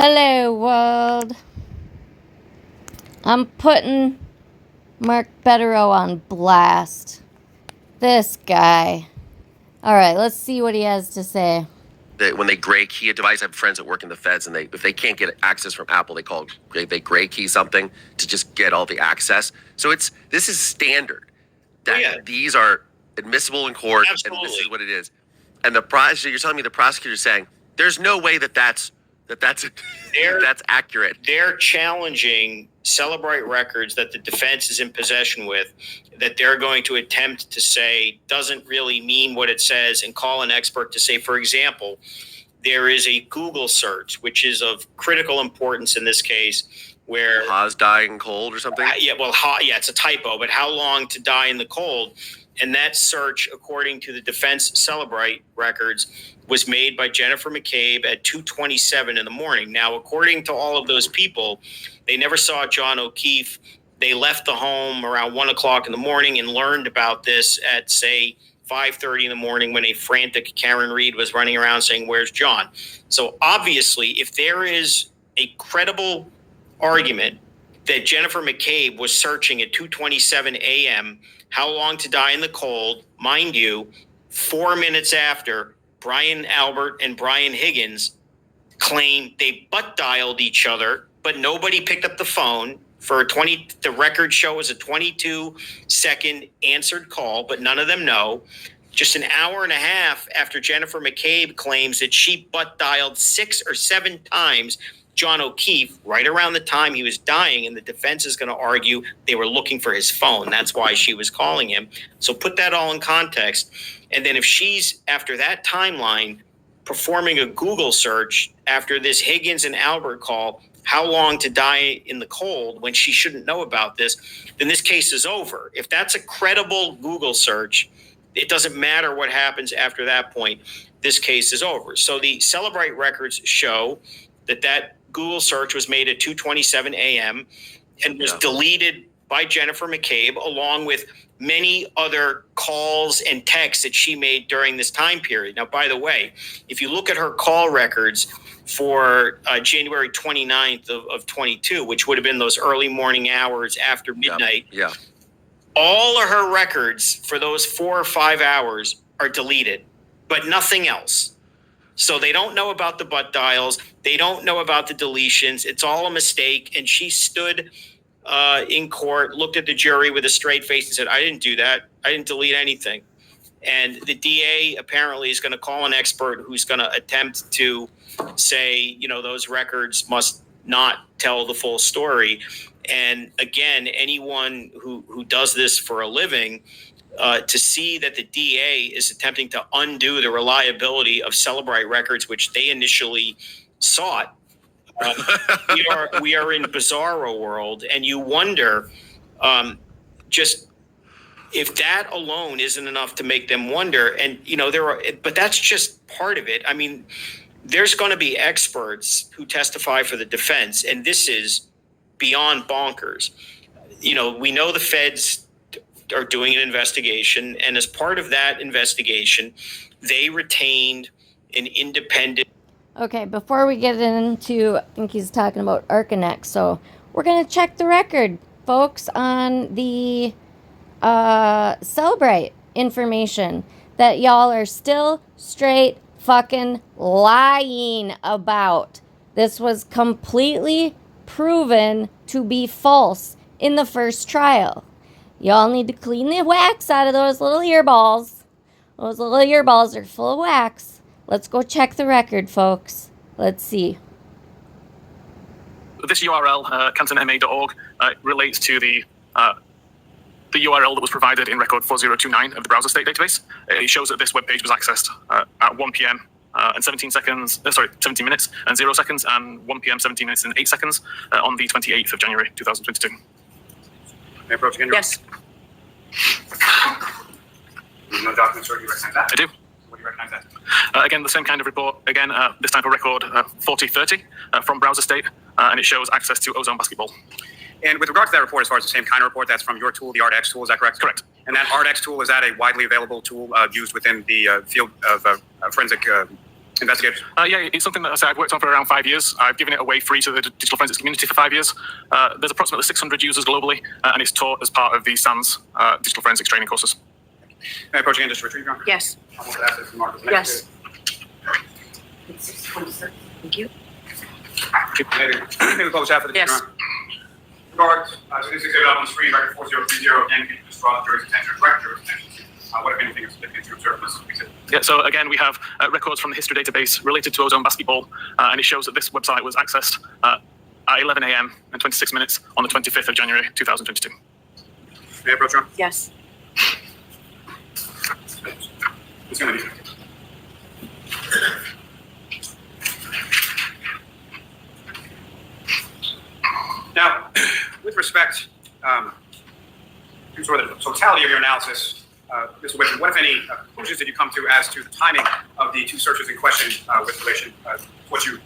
Hello, world. I'm putting Mark Betterow on blast. This guy. All right, let's see what he has to say. When they gray key a device, I have friends that work in the feds, and if they can't get access from Apple, they gray key something to just get all the access. So this is standard. These are admissible in court, Absolutely. And this is what it is. And you're telling me the prosecutor's saying there's no way that's accurate. They're challenging Celebrite records that the defense is in possession with, that they're going to attempt to say doesn't really mean what it says, and call an expert to say, for example, there is a Google search, which is of critical importance in this case, where Haas dying cold or something? It's a typo, but how long to die in the cold? And that search, according to the defense Celebrite records, was made by Jennifer McCabe at 2:27 in the morning. Now, according to all of those people, they never saw John O'Keefe. They left the home around 1 o'clock in the morning and learned about this at, say, 5:30 in the morning when a frantic Karen Reed was running around saying, "Where's John?" So obviously, if there is a credible argument that Jennifer McCabe was searching at 2:27 a.m., how long to die in the cold, mind you, 4 minutes after Brian Albert and Brian Higgins claimed they butt dialed each other, but nobody picked up the phone for the record shows a 22-second answered call, but none of them know. Just an hour and a half after Jennifer McCabe claims that she butt dialed 6 or 7 times John O'Keefe right around the time he was dying, and the defense is going to argue they were looking for his phone. That's why she was calling him. So put that all in context. And then if she's, after that timeline, performing a Google search after this Higgins and Albert call, how long to die in the cold, when she shouldn't know about this, then this case is over. If that's a credible Google search, it doesn't matter what happens after that point. This case is over. So the Celebrite records show that Google search was made at 2:27 a.m. and was deleted by Jennifer McCabe, along with many other calls and texts that she made during this time period. Now, by the way, if you look at her call records for January 29th of 22, which would have been those early morning hours after midnight, all of her records for those 4 or 5 hours are deleted, but nothing else. So they don't know about the butt dials. They don't know about the deletions. It's all a mistake. And she stood in court, looked at the jury with a straight face and said, "I didn't do that. I didn't delete anything." And the DA apparently is going to call an expert who's going to attempt to say, those records must not tell the full story. And again, anyone who does this for a living, to see that the DA is attempting to undo the reliability of Celebrite records, which they initially sought. We are in bizarro world, and you wonder just if that alone isn't enough to make them wonder. And but that's just part of it. I mean, there's going to be experts who testify for the defense, and this is beyond bonkers. We know the feds are doing an investigation, and as part of that investigation, they retained an independent. Okay, before we get into, I think he's talking about Arcanex, so we're going to check the record, folks, on the Celebrite information that y'all are still straight fucking lying about. This was completely proven to be false in the first trial. Y'all need to clean the wax out of those little earballs. Those little earballs are full of wax. Let's go check the record, folks. Let's see. This URL, cantonma.org, relates to the URL that was provided in record 4029 of the browser state database. It shows that this web page was accessed at 1 p.m. And 17 minutes and 0 seconds, and 1 p.m. 17 minutes and 8 seconds on the 28th of January 2022. May I approach again? Yes. No documents, sir. You recognize that? I do. What do you recognize that? Again, the same kind of report. Again, this type of record 4030 from browser state, and it shows access to Ozone Basketball. And with regard to that report, as far as the same kind of report, that's from your tool, the ArtX tool, is that correct? Correct. And that ArtX tool, is that a widely available tool used within the field of forensic investigators? Yeah, it's something that I say I've worked on for around 5 years. I've given it away free to the digital forensics community for 5 years. There's approximately 600 users globally, and it's taught as part of the SANS digital forensics training courses. May I approach again just to retrieve your honor? Yes. Yes. It's 6:26. Thank you. Maybe close after the Yes. Regard to this exhibit up on the screen, record 4030, again, can you just draw the jury's attention, direct jury's attention to what, if anything, is significant to observe in this exhibit? Yeah, so again, we have records from the history database related to ozone basketball, and it shows that this website was accessed at 11 a.m. and 26 minutes on the 25th of January 2022. May I approach your honor? Yes. It's going to be. Now, with respect to sort of the totality of your analysis, Mr. Whitman, what, if any, conclusions did you come to as to the timing of the two searches in question with relation to what you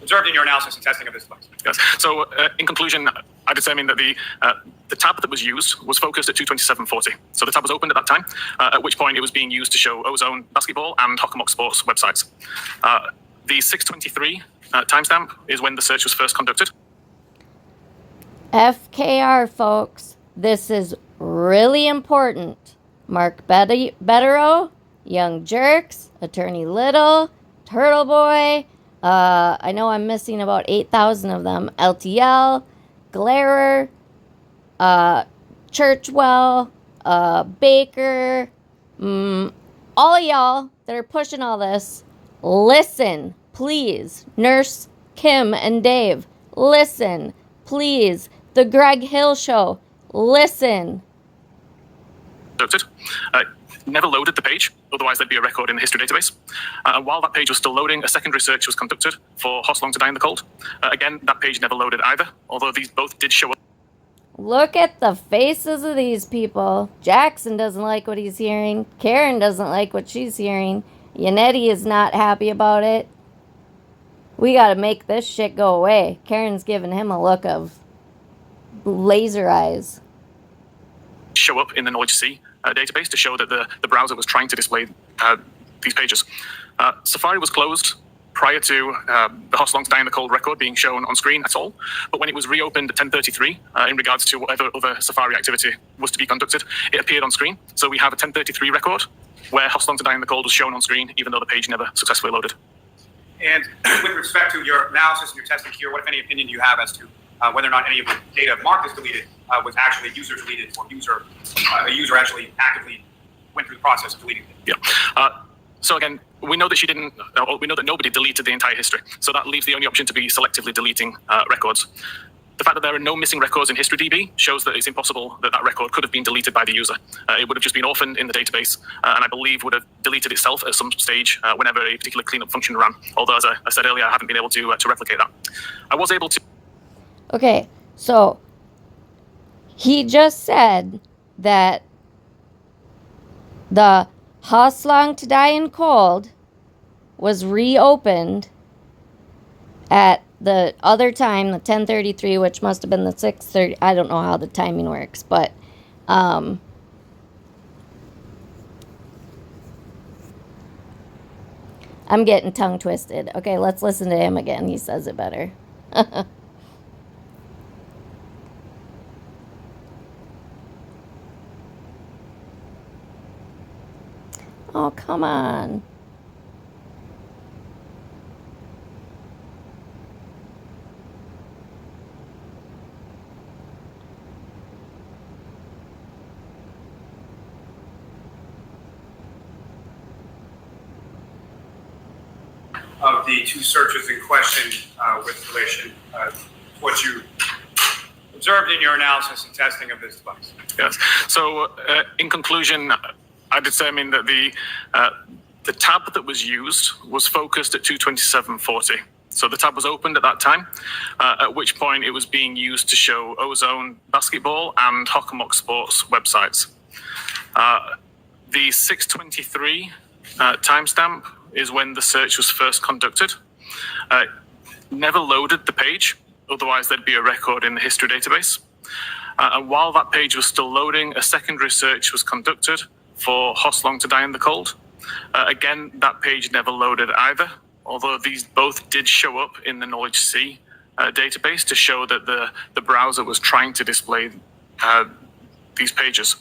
observed in your analysis and testing of this device? Yes. So, in conclusion, I determined that the tab that was used was focused at 227.40. So the tab was opened at that time, at which point it was being used to show ozone basketball and Hockomock Sports websites. The 6:23 timestamp is when the search was first conducted. FKR, folks. This is really important. Mark Betterow, Young Jerks, Attorney Little, Turtle Boy. I know I'm missing about 8,000 of them. LTL, Glarer, Churchwell, Baker, all y'all that are pushing all this, listen, please. Nurse Kim and Dave, listen, please. The Greg Hill Show, listen. Never loaded the page, otherwise there'd be a record in the history database. And while that page was still loading, a secondary search was conducted for Hoslong to Die in the Cold. Again, that page never loaded either, although these both did show up. Look at the faces of these people. Jackson doesn't like what he's hearing. Karen doesn't like what she's hearing. Yannetti is not happy about it. We gotta make this shit go away. Karen's giving him a look of laser eyes. Show up in the Knowledge C database to show that the browser was trying to display these pages. Safari was closed prior to the Hoslong to Die in the Cold record being shown on screen at all, but when it was reopened at 10:33 in regards to whatever other Safari activity was to be conducted, it appeared on screen. So we have a 10:33 record where Hoslong to Die in the Cold was shown on screen, even though the page never successfully loaded. And with respect to your analysis and your testing here, what, if any, opinion do you have as to whether or not any of the data marked as deleted was actually user deleted, or a user actually actively went through the process of deleting it? Yeah. So again, we know that we know that nobody deleted the entire history. So that leaves the only option to be selectively deleting records. The fact that there are no missing records in HistoryDB shows that it's impossible that that record could have been deleted by the user. It would have just been orphaned in the database, and I believe would have deleted itself at some stage whenever a particular cleanup function ran. Although, as I said earlier, I haven't been able to replicate that. I was able to. Okay, so he just said that the Hoslong to Die in Cold was reopened at the other time, the 10:33, which must have been the 6:30. I don't know how the timing works, but I'm getting tongue twisted. Okay, let's listen to him again. He says it better. Oh, come on. Of the two searches in question with relation to what you observed in your analysis and testing of this device. Yes. So, in conclusion, I determined that the tab that was used was focused at 227.40. So the tab was opened at that time, at which point it was being used to show ozone basketball and Hockomock Sports websites. The 6:23 timestamp is when the search was first conducted. Never loaded the page, otherwise there'd be a record in the history database. And while that page was still loading, a secondary search was conducted for Hoslong to Die in the Cold. Again, that page never loaded either, although these both did show up in the Knowledge C database to show that the browser was trying to display these pages.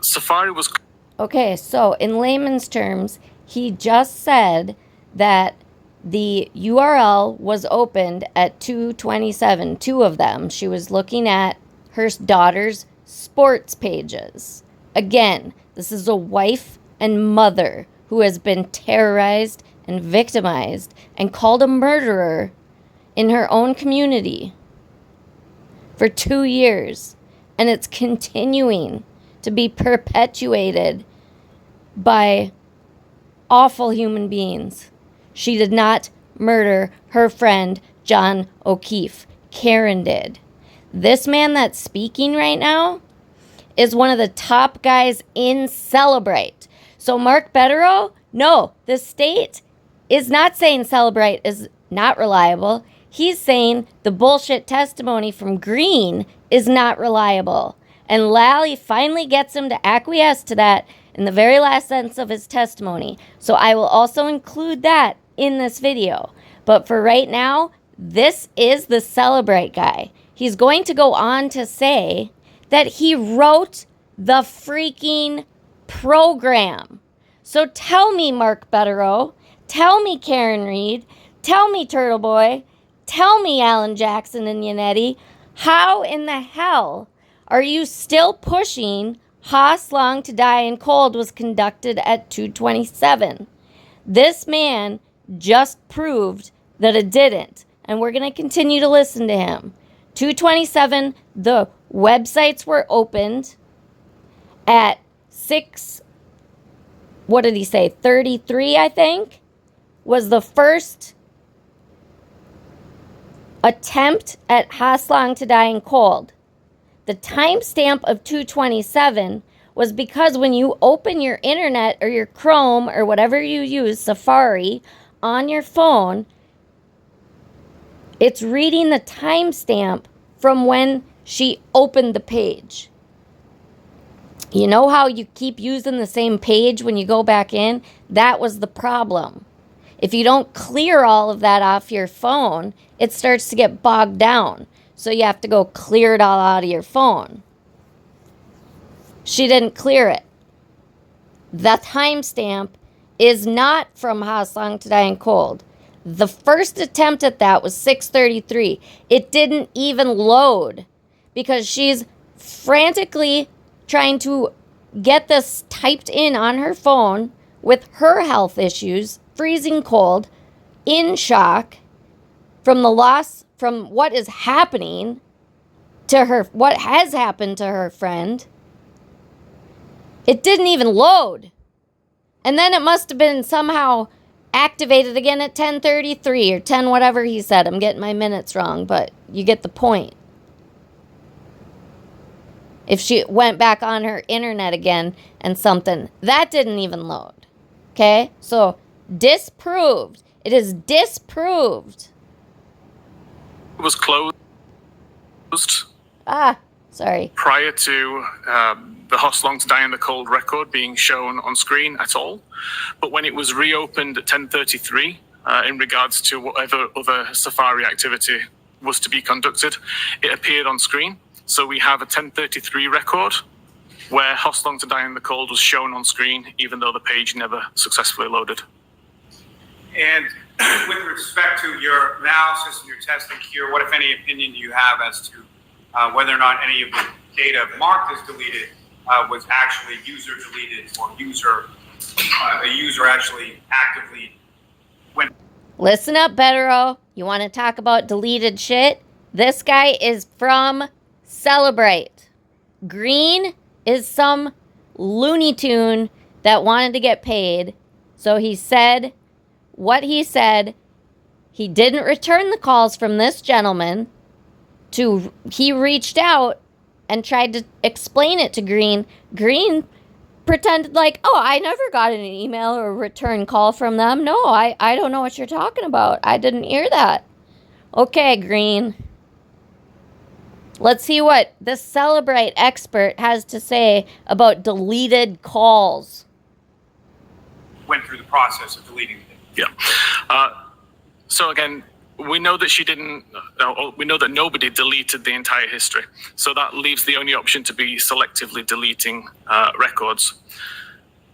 Safari was... Okay, so in layman's terms, he just said that the URL was opened at 2:27, two of them. She was looking at her daughter's sports pages. Again, this is a wife and mother who has been terrorized and victimized and called a murderer in her own community for 2 years. And it's continuing to be perpetuated by awful human beings. She did not murder her friend John O'Keefe. Karen did. This man that's speaking right now is one of the top guys in Celebrate. So Mark Betterow, no, the state is not saying Celebrate is not reliable. He's saying the bullshit testimony from Green is not reliable. And Lally finally gets him to acquiesce to that in the very last sentence of his testimony. So I will also include that in this video. But for right now, this is the Celebrate guy. He's going to go on to say that he wrote the freaking program. So tell me, Mark Betterow, tell me, Karen Reed, tell me, Turtle Boy, tell me, Alan Jackson and Yannetti, how in the hell are you still pushing Haas Long to Die in Cold was conducted at 2:27? This man just proved that it didn't, and we're going to continue to listen to him. 2:27, the websites were opened at 33, I think, was the first attempt at Haas Long to Die in Cold. The timestamp of 2:27 was because when you open your internet or your Chrome or whatever you use, Safari, on your phone, it's reading the timestamp from when she opened the page. You know how you keep using the same page when you go back in? That was the problem. If you don't clear all of that off your phone, it starts to get bogged down. So you have to go clear it all out of your phone. She didn't clear it. The timestamp is not from Haas Long to Die in Cold. The first attempt at that was 6:33. It didn't even load because she's frantically trying to get this typed in on her phone with her health issues, freezing cold, in shock from the loss, from what is happening to her, what has happened to her friend. It didn't even load. And then it must have been somehow activated again at 10:33 or 10 whatever he said. I'm getting my minutes wrong, but you get the point. If she went back on her internet again and something, that didn't even load. Okay? So, disproved. It is disproved. It was closed. Sorry. Prior to the Haas Long to Die in the Cold record being shown on screen at all. But when it was reopened at 10:33, in regards to whatever other Safari activity was to be conducted, it appeared on screen. So we have a 10:33 record where Haas Long to Die in the Cold was shown on screen, even though the page never successfully loaded. And with respect to your analysis and your testing here, what, if any, opinion do you have as to whether or not any of the data marked as deleted was actually user deleted or a user actually actively went? Listen up, Betterow. You want to talk about deleted shit? This guy is from Celebrate. Green is some Looney Tune that wanted to get paid. So he said what he said. He didn't return the calls from this gentleman. He reached out and tried to explain it to Green. Green pretended like, oh, I never got an email or a return call from them. No, I don't know what you're talking about. I didn't hear that. Okay, Green. Let's see what the Celebrate expert has to say about deleted calls. Went through the process of deleting Yeah. So again, we know that she didn't, we know that nobody deleted the entire history. So that leaves the only option to be selectively deleting records.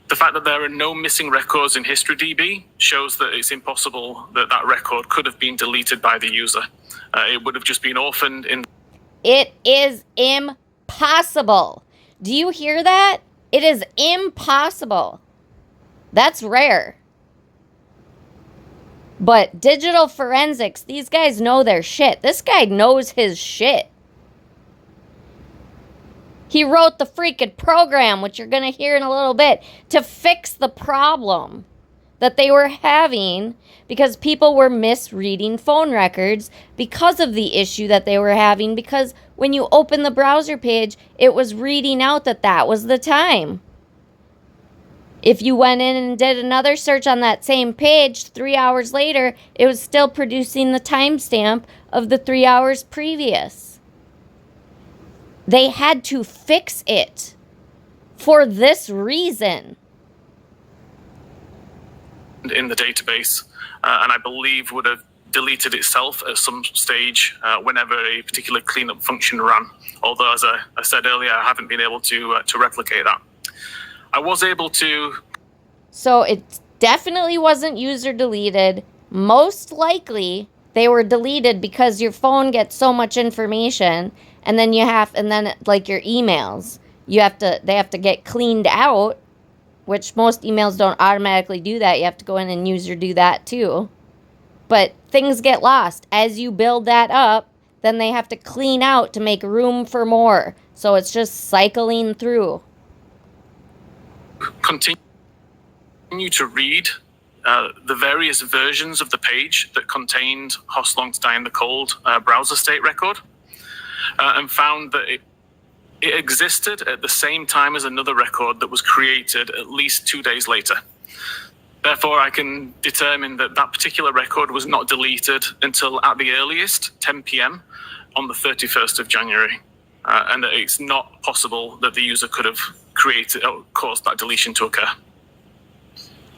The fact that there are no missing records in HistoryDB shows that it's impossible that that record could have been deleted by the user. It would have just been orphaned in. It is impossible. Do you hear that? It is impossible. That's rare. But digital forensics, these guys know their shit. This guy knows his shit. He wrote the freaking program, which you're going to hear in a little bit, to fix the problem that they were having because people were misreading phone records because of the issue that they were having, because when you open the browser page, it was reading out that that was the time. If you went in and did another search on that same page 3 hours later, it was still producing the timestamp of the 3 hours previous. They had to fix it for this reason. In the database, and I believe would have deleted itself at some stage whenever a particular cleanup function ran. Although, as I said earlier, I haven't been able to replicate that. I was able to. So it definitely wasn't user deleted. Most likely, they were deleted because your phone gets so much information, and then like your emails, they have to get cleaned out. Which most emails don't automatically do that. You have to go in and user do that too. But things get lost. As you build that up, then they have to clean out to make room for more. So it's just cycling through. Continue to read the various versions of the page that contained Hoss Long to Die in the Cold browser state record, and found that it existed at the same time as another record that was created at least 2 days later. Therefore, I can determine that that particular record was not deleted until at the earliest 10 p.m. on the 31st of January. And that it's not possible that the user could have created or caused that deletion to occur.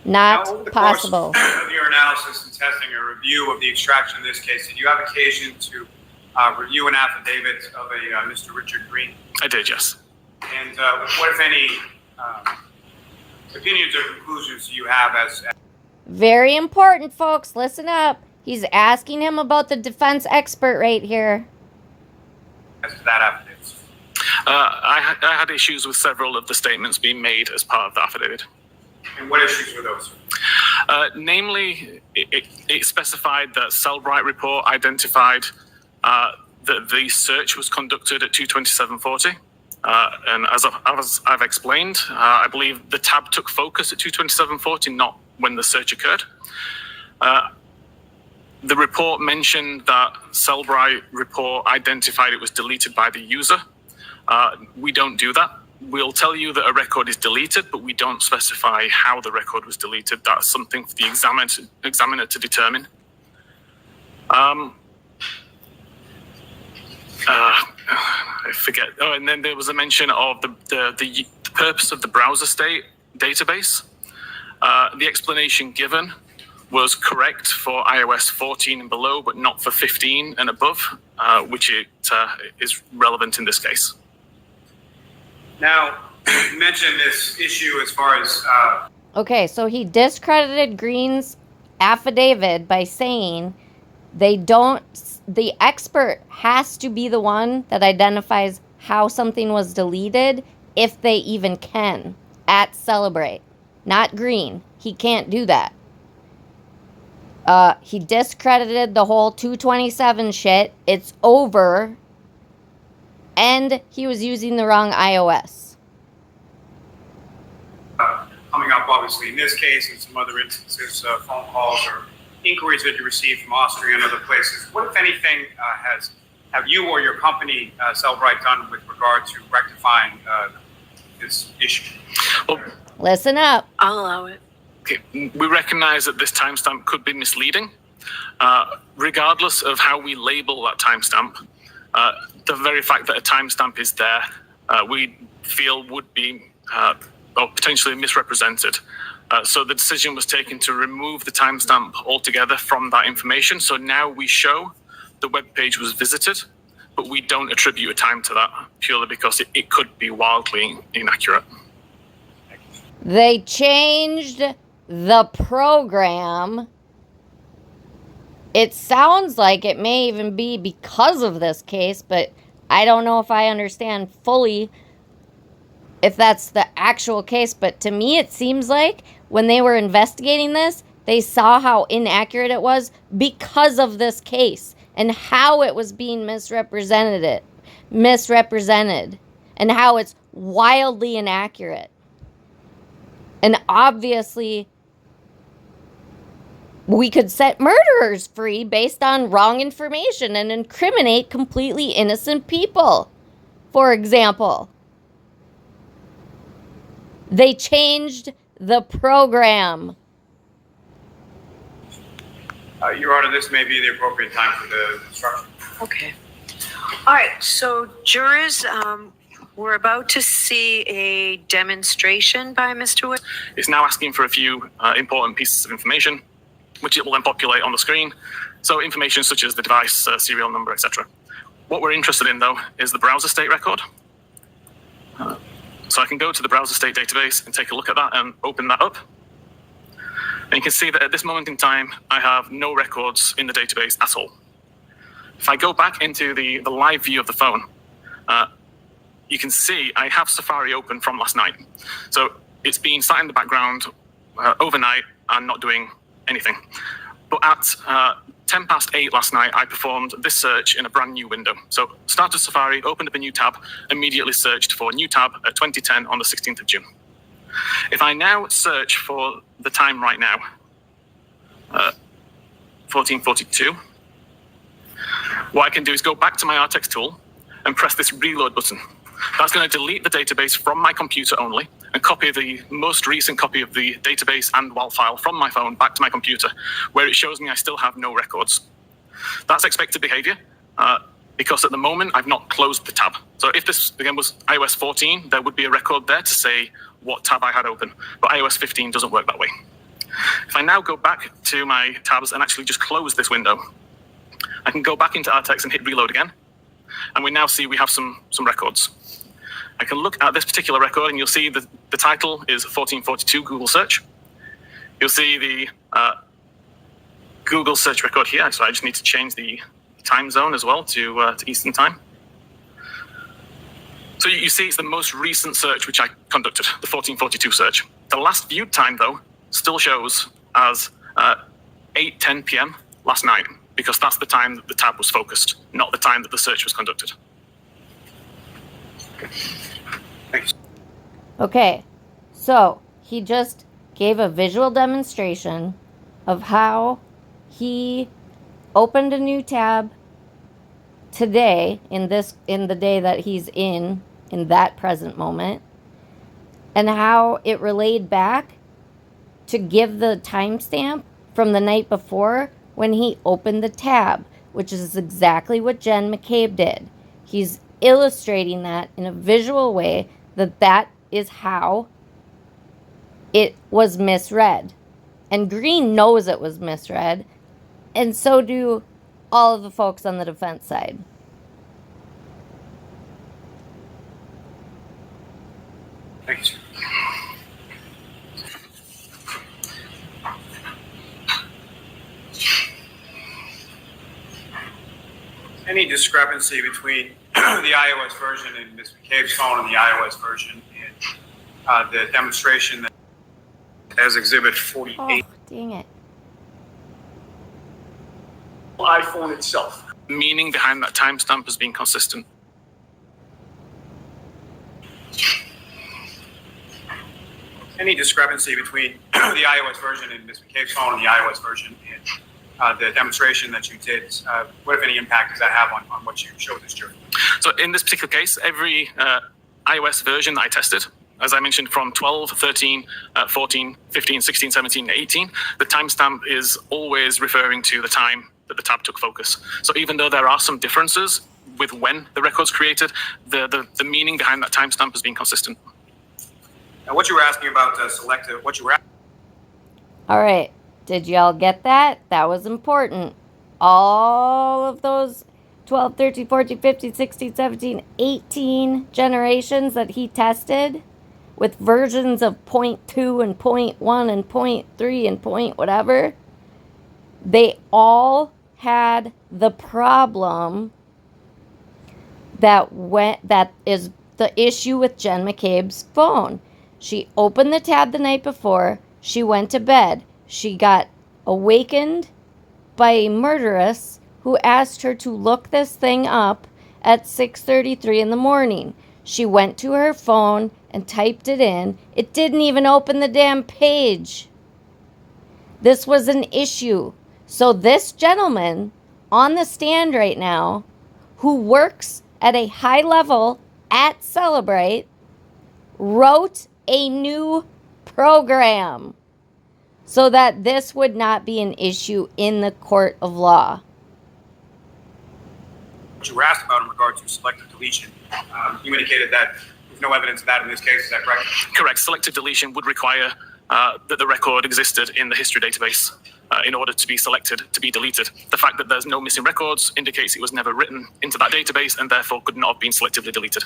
Not now, over the possible. Course of your analysis and testing a review of the extraction in this case, did you have occasion to review an affidavit of a Mr. Richard Green? I did, yes. And what, if any, opinions or conclusions do you have as... Very important, folks. Listen up. He's asking him about the defense expert right here. As to that affidavit? I had issues with several of the statements being made as part of the affidavit. And what issues were those? Namely, it specified that Cellbrite report identified that the search was conducted at 2:27:40. And as I've explained, I believe the tab took focus at 2:27:40, not when the search occurred. The report mentioned that Cellbrite report identified it was deleted by the user. We don't do that. We'll tell you that a record is deleted, but we don't specify how the record was deleted. That's something for the examiner to determine. I forget. Oh, and then there was a mention of the purpose of the browser state database. The explanation given was correct for iOS 14 and below, but not for 15 and above, which is relevant in this case. Now, you mentioned this issue as far as... Okay, so he discredited Green's affidavit by saying the expert has to be the one that identifies how something was deleted, if they even can, at Celebrate. Not Green. He can't do that. He discredited the whole 227 shit. It's over. And he was using the wrong iOS. Coming up, obviously, in this case and some other instances, phone calls or inquiries that you received from Austria and other places. What, if anything, have you or your company, Cellbrite, done with regard to rectifying this issue? Well, listen up. I'll allow it. Okay. We recognize that this timestamp could be misleading. Regardless of how we label that timestamp, the very fact that a timestamp is there, we feel would be or potentially misrepresented. So the decision was taken to remove the timestamp altogether from that information. So now we show the web page was visited, but we don't attribute a time to that purely because it could be wildly inaccurate. They changed the program. It sounds like it may even be because of this case, but I don't know if I understand fully if that's the actual case. But to me, it seems like when they were investigating this, they saw how inaccurate it was because of this case and how it was being misrepresented, and how it's wildly inaccurate. And obviously, we could set murderers free based on wrong information and incriminate completely innocent people. For example, they changed the program. Your Honor, this may be the appropriate time for the instruction. Okay. All right, so jurors, we're about to see a demonstration by Mr. Wood. It's now asking for a few important pieces of information, which it will then populate on the screen. So information such as the device, serial number, etc. What we're interested in, though, is the browser state record. So I can go to the browser state database and take a look at that and open that up. And you can see that at this moment in time, I have no records in the database at all. If I go back into the live view of the phone, you can see I have Safari open from last night. So it's been sat in the background overnight and not doing anything. But at 10 past 8 last night, I performed this search in a brand new window. So started Safari, opened up a new tab, immediately searched for new tab at 2010 on the 16th of June. If I now search for the time right now, 1442, what I can do is go back to my RTX tool and press this reload button. That's going to delete the database from my computer only and copy the most recent copy of the database and WAL file from my phone back to my computer, where it shows me I still have no records. That's expected behavior because at the moment I've not closed the tab. So if this again was iOS 14, there would be a record there to say what tab I had open, but iOS 15 doesn't work that way. If I now go back to my tabs and actually just close this window, I can go back into RTX and hit reload again, and we now see we have some records. I can look at this particular record and you'll see the title is 1442 Google search. You'll see the Google search record here, so I just need to change the time zone as well to Eastern time. So you see it's the most recent search which I conducted, the 1442 search. The last viewed time, though, still shows as 8:10 p.m. last night, because that's the time that the tab was focused, not the time that the search was conducted. Thanks. Okay, so he just gave a visual demonstration of how he opened a new tab today in the day that he's in that present moment, and how it relayed back to give the timestamp from the night before when he opened the tab, which is exactly what Jen McCabe did. He's illustrating that in a visual way that is how it was misread. And Green knows it was misread, and so do all of the folks on the defense side. Thank you, sir. Any discrepancy between the iOS version in Ms. McCabe's phone and the iOS version in the demonstration that as Exhibit 48? Oh, dang it. iPhone itself. Meaning behind that timestamp has been consistent. Any discrepancy between the iOS version in Ms. McCabe's phone and the iOS version in the demonstration that you did? What, if any, impact does that have on what you showed this jury? So in this particular case, every iOS version that I tested, as I mentioned, from 12, 13, 14, 15, 16, 17, 18, the timestamp is always referring to the time that the tab took focus. So even though there are some differences with when the record's created, the meaning behind that timestamp has been consistent. Now, what you were asking about All right. Did y'all get that? That was important. All of those 12, 13, 14, 15, 16, 17, 18 generations that he tested with versions of 0.2 and 0.1 and 0.3 and point whatever, they all had the problem that is the issue with Jen McCabe's phone. She opened the tab the night before. She went to bed. She got awakened by a murderess who asked her to look this thing up at 6:33 in the morning. She went to her phone and typed it in. It didn't even open the damn page. This was an issue. So this gentleman on the stand right now, who works at a high level at Celebrate, wrote a new program so that this would not be an issue in the court of law. What you were asked about in regard to selective deletion, you indicated that there's no evidence of that in this case. Is that correct? Correct. Selective deletion would require that the record existed in the history database in order to be selected to be deleted. The fact that there's no missing records indicates it was never written into that database and therefore could not have been selectively deleted.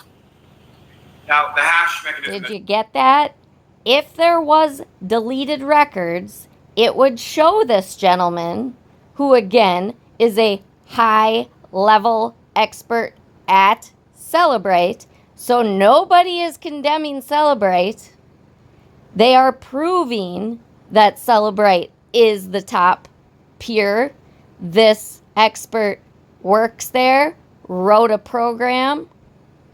Now, the hash mechanism... Did you get that? If there was deleted records, it would show this gentleman, who again is a high-level expert at Celebrate, so nobody is condemning Celebrate. They are proving that Celebrate is the top peer. This expert works there, wrote a program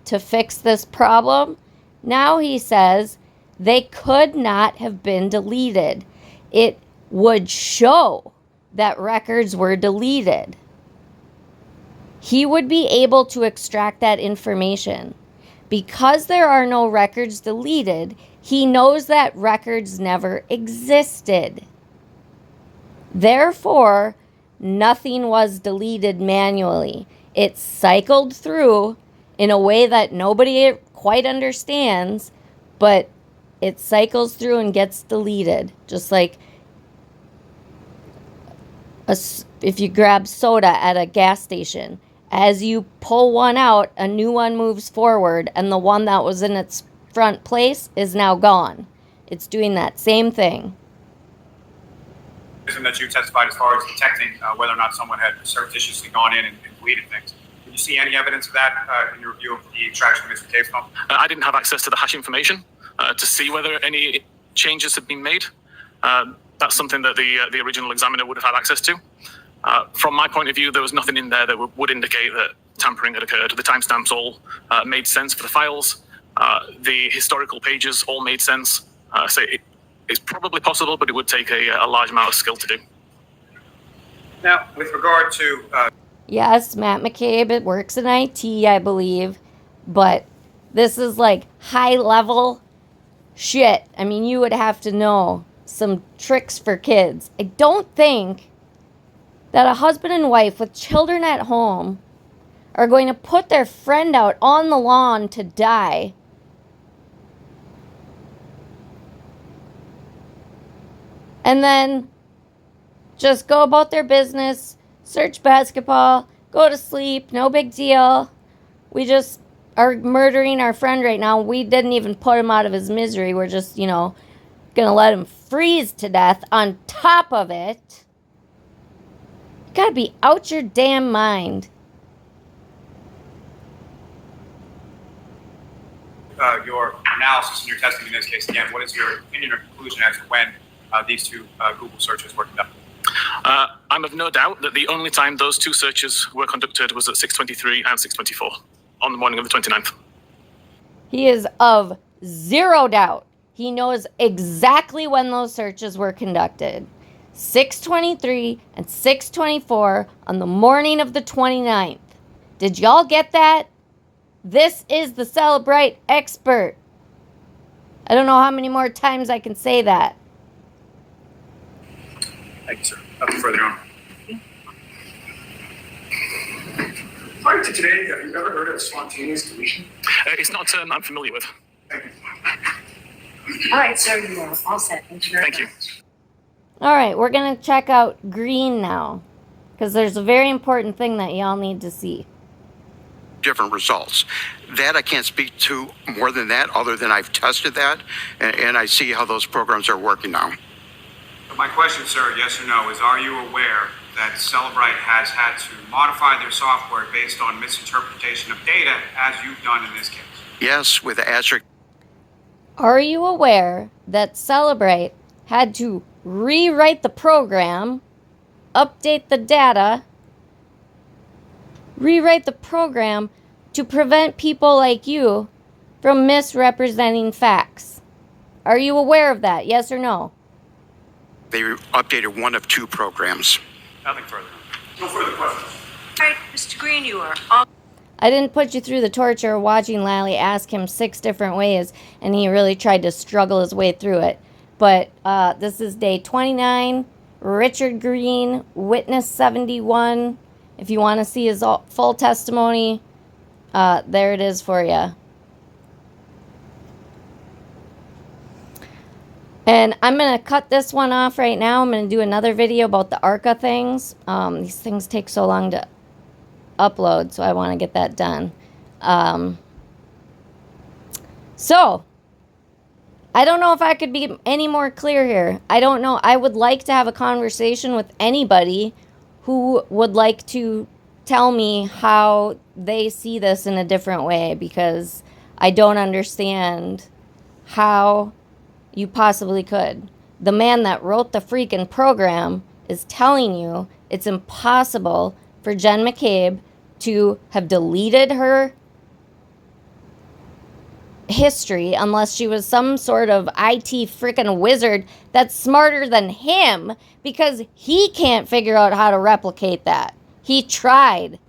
to fix this problem. Now he says they could not have been deleted. It would show that records were deleted. He would be able to extract that information. Because there are no records deleted, he knows that records never existed. Therefore, nothing was deleted manually. It cycled through in a way that nobody quite understands, but it cycles through and gets deleted. Just like if you grab soda at a gas station, as you pull one out, a new one moves forward, and the one that was in its front place is now gone. It's doing that same thing. That you testified as far as detecting whether or not someone had surreptitiously gone in and deleted things. Did you see any evidence of that in your review of the extraction of Mr. McCabe's phone? I didn't have access to the hash information to see whether any changes had been made. That's something that the original examiner would have had access to. From my point of view, there was nothing in there that would indicate that tampering had occurred. The timestamps all made sense for the files. The historical pages all made sense. So it's probably possible, but it would take a large amount of skill to do. Now, with regard to... Yes, Matt McCabe, it works in IT, I believe, but this is like high-level shit. I mean, you would have to know some tricks for kids. I don't think that a husband and wife with children at home are going to put their friend out on the lawn to die and then just go about their business, search basketball, go to sleep, no big deal. We just are murdering our friend right now. We didn't even put him out of his misery. We're just, gonna let him freeze to death on top of it. You gotta be out your damn mind. Your analysis and your testing in this case, again, what is your opinion or conclusion as to when these two Google searches were conducted? I'm of no doubt that the only time those two searches were conducted was at 6:23 and 6:24 on the morning of the 29th. He is of zero doubt. He knows exactly when those searches were conducted. 6:23 and 6:24 on the morning of the 29th. Did y'all get that? This is the Celebrate expert. I don't know how many more times I can say that. Thank you, sir. Nothing further on. Prior to today, have you ever heard of spontaneous deletion? It's not a term I'm familiar with. Thank you. All right, sir, you are all set. Thank you very much. Thank you. All right, we're going to check out green now, because there's a very important thing that y'all need to see. Different results. That I can't speak to more than that, other than I've tested that, and I see how those programs are working now. My question, sir, yes or no, is are you aware that Celebrite has had to modify their software based on misinterpretation of data, as you've done in this case? Yes, with the asterisk. Are you aware that Celebrite had to rewrite the program, update the data, rewrite the program to prevent people like you from misrepresenting facts? Are you aware of that? Yes or no? They updated one of two programs. Nothing further. No further questions. All right, Mr. Green, you are all. I didn't put you through the torture of watching Lally ask him 6 different ways, and he really tried to struggle his way through it. But this is day 29, Richard Green, witness 71. If you want to see his full testimony, there it is for you. And I'm going to cut this one off right now. I'm going to do another video about the ARCA things. These things take so long to upload, so I want to get that done. So, I don't know if I could be any more clear here. I don't know. I would like to have a conversation with anybody who would like to tell me how they see this in a different way, because I don't understand how you possibly could. The man that wrote the freaking program is telling you it's impossible for Jen McCabe to have deleted her history unless she was some sort of IT freaking wizard that's smarter than him, because he can't figure out how to replicate that. He tried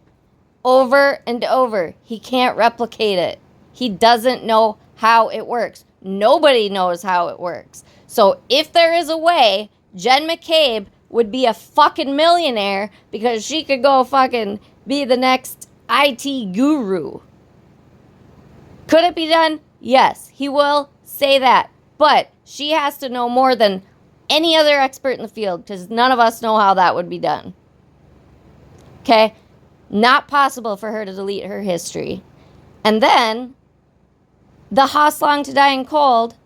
over and over. He can't replicate it. He doesn't know how it works. Nobody knows how it works. So if there is a way, Jen McCabe would be a fucking millionaire because she could go fucking be the next IT guru. Could it be done? Yes, he will say that. But she has to know more than any other expert in the field, because none of us know how that would be done. Okay? Not possible for her to delete her history. And then, the Long to Dying Cold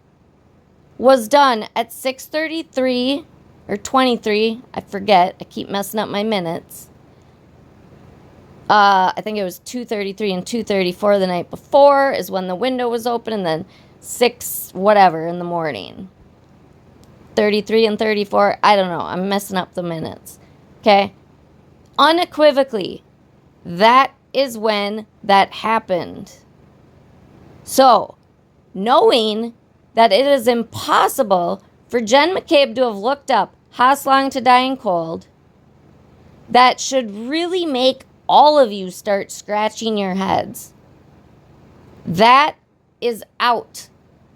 was done at 6:33 or 23. I forget. I keep messing up my minutes. I think it was 2:33 and 2:34 the night before is when the window was open, and then 6 whatever in the morning. 33 and 34, I don't know. I'm messing up the minutes. Okay? Unequivocally, that is when that happened. So, knowing that it is impossible for Jen McCabe to have looked up Long to Dying Cold, that should really make all of you start scratching your heads. That is out.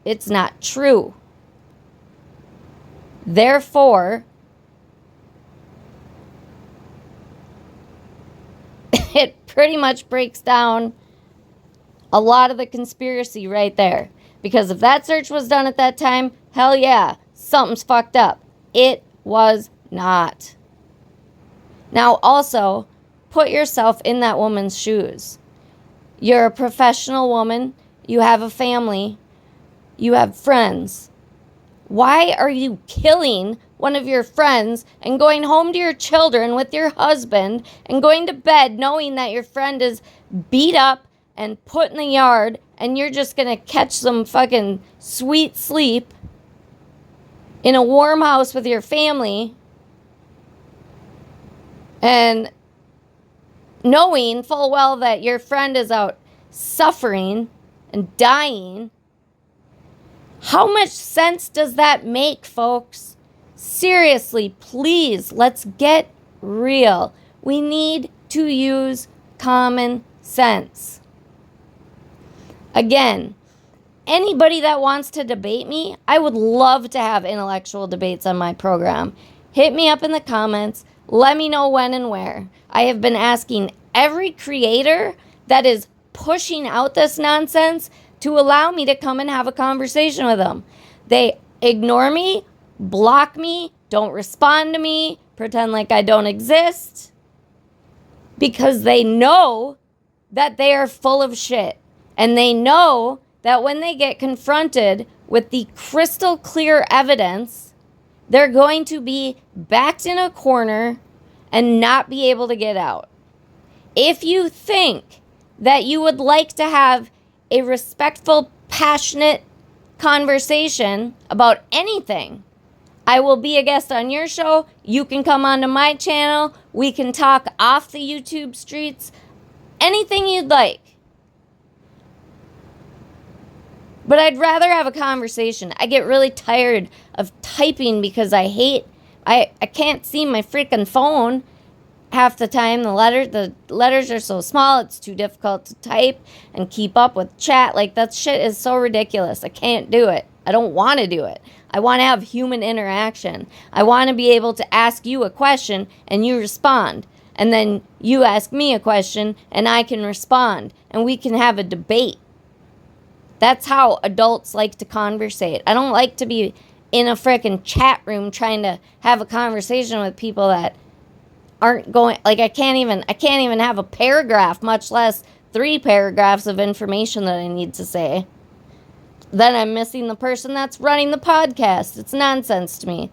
It's not true. Therefore, it pretty much breaks down a lot of the conspiracy right there. Because if that search was done at that time, hell yeah, something's fucked up. It was not. Now also, put yourself in that woman's shoes. You're a professional woman. You have a family. You have friends. Why are you killing one of your friends and going home to your children with your husband and going to bed knowing that your friend is beat up and put in the yard and you're just going to catch some fucking sweet sleep in a warm house with your family, and knowing full well that your friend is out suffering and dying? How much sense does that make, folks? Seriously, please, let's get real. We need to use common sense. Again, anybody that wants to debate me, I would love to have intellectual debates on my program. Hit me up in the comments. Let me know when and where. I have been asking every creator that is pushing out this nonsense to allow me to come and have a conversation with them. They ignore me, block me, don't respond to me, pretend like I don't exist, because they know that they are full of shit. And they know that when they get confronted with the crystal clear evidence, they're going to be backed in a corner and not be able to get out. If you think that you would like to have a respectful, passionate conversation about anything, I will be a guest on your show. You can come onto my channel. We can talk off the YouTube streets. Anything you'd like. But I'd rather have a conversation. I get really tired of typing because I can't see my freaking phone half the time. The letters are so small, it's too difficult to type and keep up with chat. Like, that shit is so ridiculous. I can't do it. I don't want to do it. I want to have human interaction. I want to be able to ask you a question and you respond. And then you ask me a question and I can respond. And we can have a debate. That's how adults like to conversate. I don't like to be in a frickin' chat room trying to have a conversation with people that aren't going, like, I can't even have a paragraph, much less 3 paragraphs of information that I need to say. Then I'm missing the person that's running the podcast. It's nonsense to me.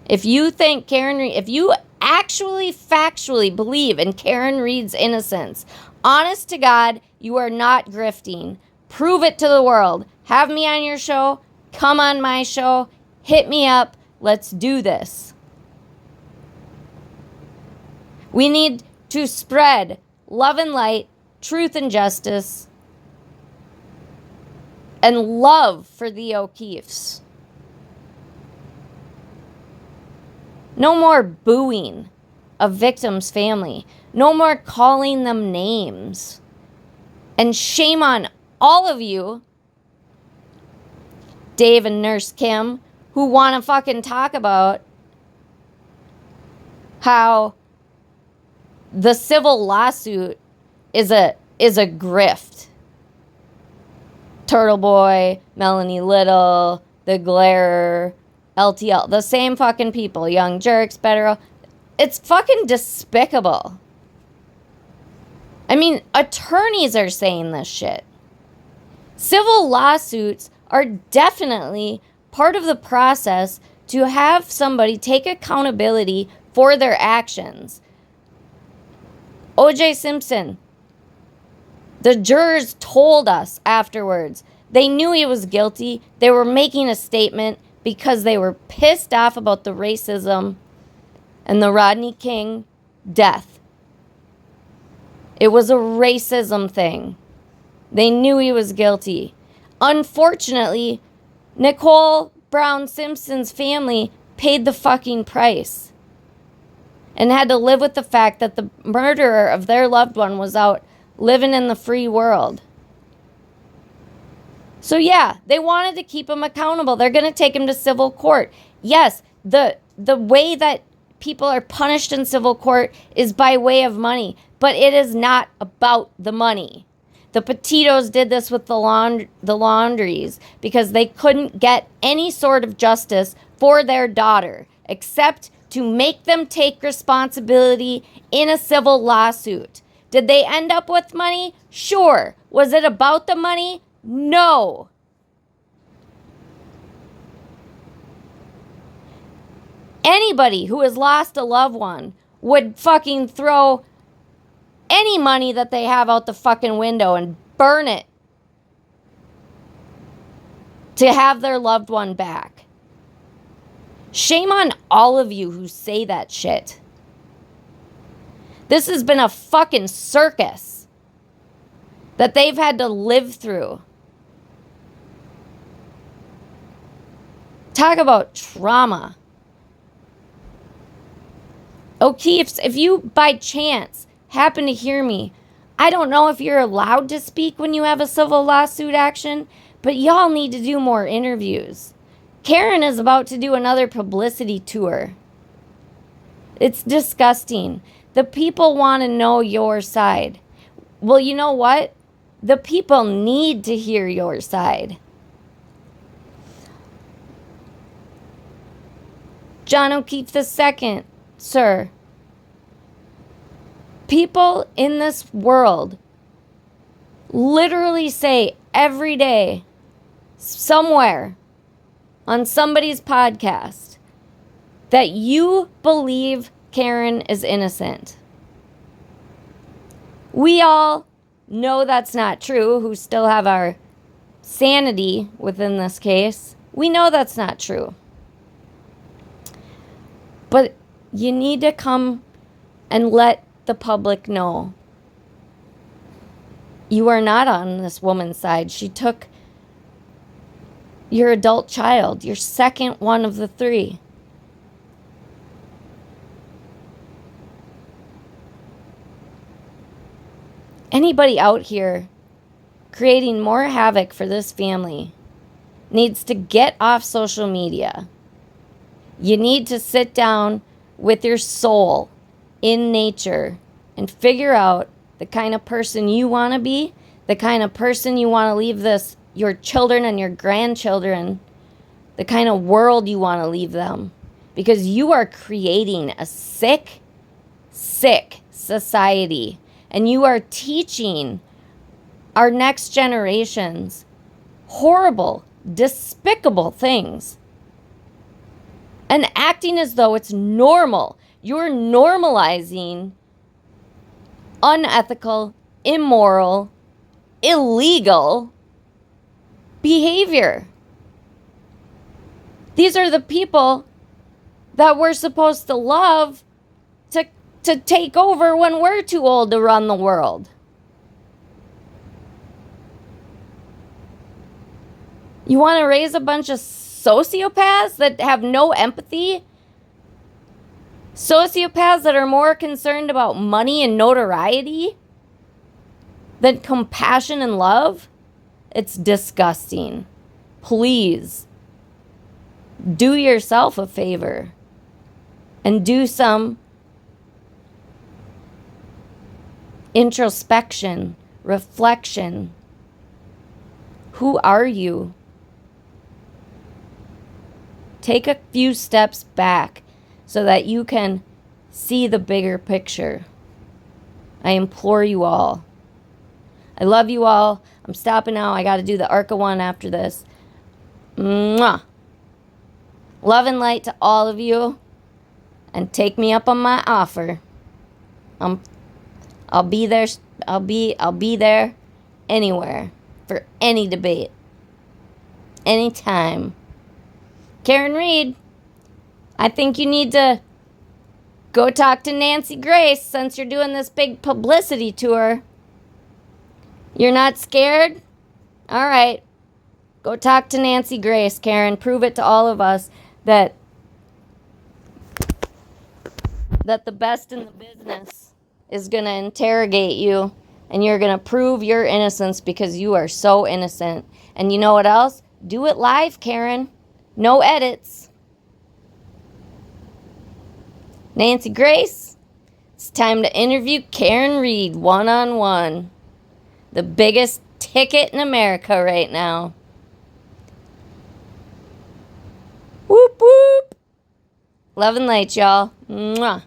If you think if you actually factually believe in Karen Read's innocence, honest to God, you are not grifting. Prove it to the world. Have me on your show. Come on my show. Hit me up. Let's do this. We need to spread love and light, truth and justice, and love for the O'Keeffes. No more booing a victim's family. No more calling them names. And shame on all of you, Dave and Nurse Kim, who want to fucking talk about how the civil lawsuit is a grift. Turtle Boy, Melanie Little, The Glare, LTL, the same fucking people, Young Jerks, Better. It's fucking despicable. I mean, attorneys are saying this shit. Civil lawsuits are definitely part of the process to have somebody take accountability for their actions. O.J. Simpson, the jurors told us afterwards they knew he was guilty. They were making a statement because they were pissed off about the racism and the Rodney King death. It was a racism thing. They knew he was guilty. Unfortunately, Nicole Brown Simpson's family paid the fucking price and had to live with the fact that the murderer of their loved one was out living in the free world. So yeah, they wanted to keep him accountable. They're going to take him to civil court. Yes, the way that people are punished in civil court is by way of money, but it is not about the money. The Petitos did this with the Laundries because they couldn't get any sort of justice for their daughter except to make them take responsibility in a civil lawsuit. Did they end up with money? Sure. Was it about the money? No. Anybody who has lost a loved one would fucking throw any money that they have out the fucking window and burn it to have their loved one back. Shame on all of you who say that shit. This has been a fucking circus that they've had to live through. Talk about trauma. O'Keeffes, if you by chance happen to hear me, I don't know if you're allowed to speak when you have a civil lawsuit action, but y'all need to do more interviews. Karen is about to do another publicity tour. It's disgusting. The people want to know your side. Well, you know what? The people need to hear your side. John O'Keefe II, sir. People in this world literally say every day, somewhere on somebody's podcast, that you believe Karen is innocent. We all know that's not true, who still have our sanity within this case. We know that's not true. But you need to come and let the public know you are not on this woman's side. She took your adult child, your second one of the three. Anybody out here creating more havoc for this family needs to get off social media. You need to sit down with your soul in nature and figure out the kind of person you want to be, the kind of person you want to leave your children and your grandchildren, the kind of world you want to leave them. Because you are creating a sick, sick society. And you are teaching our next generations horrible, despicable things. And acting as though it's normal. You're normalizing unethical, immoral, illegal behavior. These are the people that we're supposed to love to take over when we're too old to run the world. You want to raise a bunch of sociopaths that have no empathy? Sociopaths that are more concerned about money and notoriety than compassion and love? It's disgusting. Please, do yourself a favor and do some introspection, reflection. Who are you? Take a few steps back so that you can see the bigger picture. I implore you all. I love you all. I'm stopping now. I got to do the ARCA one after this. Mwah. Love and light to all of you. And take me up on my offer. I'll be there. I'll be there anywhere for any debate. Anytime. Karen Reed, I think you need to go talk to Nancy Grace since you're doing this big publicity tour. You're not scared? All right. Go talk to Nancy Grace, Karen. Prove it to all of us that the best in the business is going to interrogate you, and you're going to prove your innocence because you are so innocent. And you know what else? Do it live, Karen. No edits. Nancy Grace, it's time to interview Karen Reed one-on-one. The biggest ticket in America right now. Whoop, whoop. Love and light, y'all. Mwah.